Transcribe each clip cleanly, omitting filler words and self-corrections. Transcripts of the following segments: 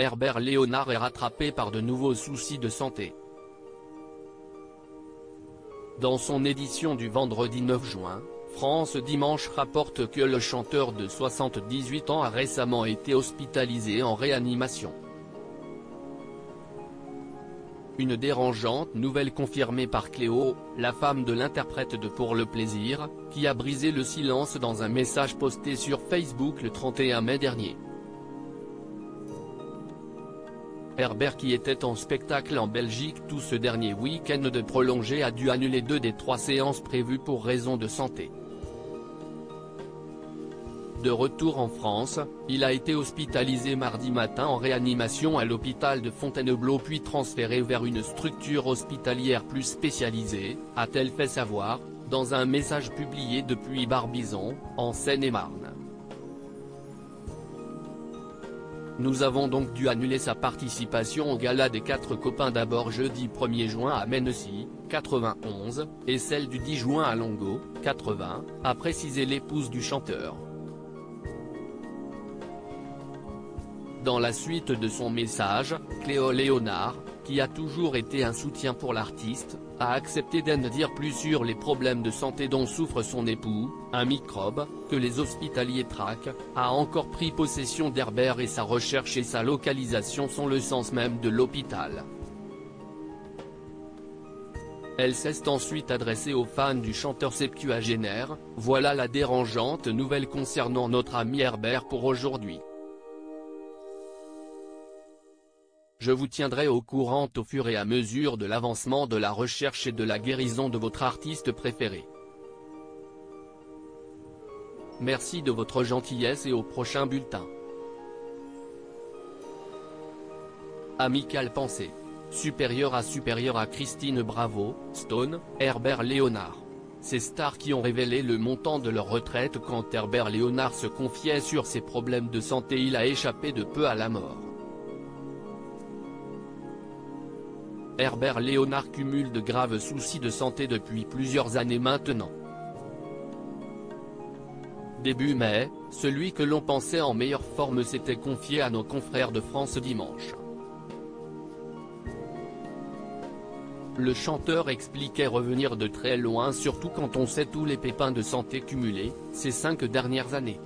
Herbert Léonard est rattrapé par de nouveaux soucis de santé. Dans son édition du vendredi 9 juin, France Dimanche rapporte que le chanteur de 78 ans a récemment été hospitalisé en réanimation. Une dérangeante nouvelle confirmée par Cléo, la femme de l'interprète de Pour le plaisir, qui a brisé le silence dans un message posté sur Facebook le 31 mai dernier. Herbert, qui était en spectacle en Belgique tout ce dernier week-end de prolongé, a dû annuler 2 des 3 séances prévues pour raison de santé. De retour en France, il a été hospitalisé mardi matin en réanimation à l'hôpital de Fontainebleau puis transféré vers une structure hospitalière plus spécialisée, a-t-elle fait savoir, dans un message publié depuis Barbizon, en Seine-et-Marne. Nous avons donc dû annuler sa participation au gala des 4 copains d'abord jeudi 1er juin à Mennecy, 91, et celle du 10 juin à Longo, 80, a précisé l'épouse du chanteur. Dans la suite de son message, Cléo Léonard, qui a toujours été un soutien pour l'artiste, a accepté d'en dire plus sur les problèmes de santé dont souffre son époux, un microbe, que les hospitaliers traquent, a encore pris possession d'Herbert et sa recherche et sa localisation sont le sens même de l'hôpital. Elle s'est ensuite adressée aux fans du chanteur septuagénaire, voilà la dérangeante nouvelle concernant notre ami Herbert pour aujourd'hui. Je vous tiendrai au courant au fur et à mesure de l'avancement de la recherche et de la guérison de votre artiste préféré. Merci de votre gentillesse et au prochain bulletin. Amicale pensée. Supérieur à Christine Bravo, Stone, Herbert Léonard. Ces stars qui ont révélé le montant de leur retraite quand Herbert Léonard se confiait sur ses problèmes de santé. Il a échappé de peu à la mort. Herbert Léonard cumule de graves soucis de santé depuis plusieurs années maintenant. Début mai, celui que l'on pensait en meilleure forme s'était confié à nos confrères de France Dimanche. Le chanteur expliquait revenir de très loin, surtout quand on sait tous les pépins de santé cumulés, ces 5 dernières années.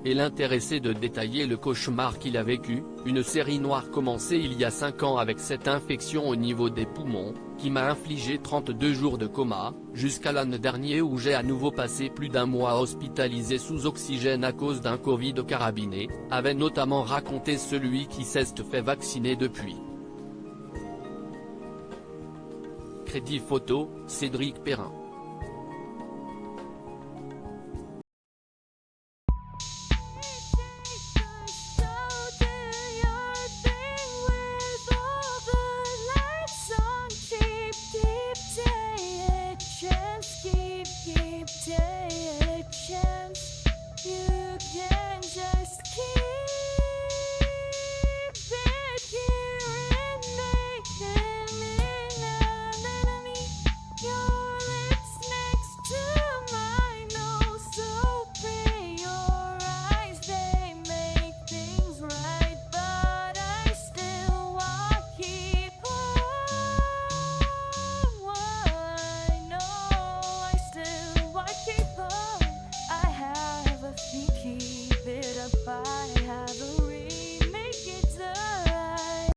Et l'intéressé de détailler le cauchemar qu'il a vécu, une série noire commencée il y a 5 ans avec cette infection au niveau des poumons, qui m'a infligé 32 jours de coma, jusqu'à l'an dernier où j'ai à nouveau passé plus d'1 mois hospitalisé sous oxygène à cause d'un Covid carabiné, avait notamment raconté celui qui s'est fait vacciner depuis. Crédit photo, Cédric Perrin.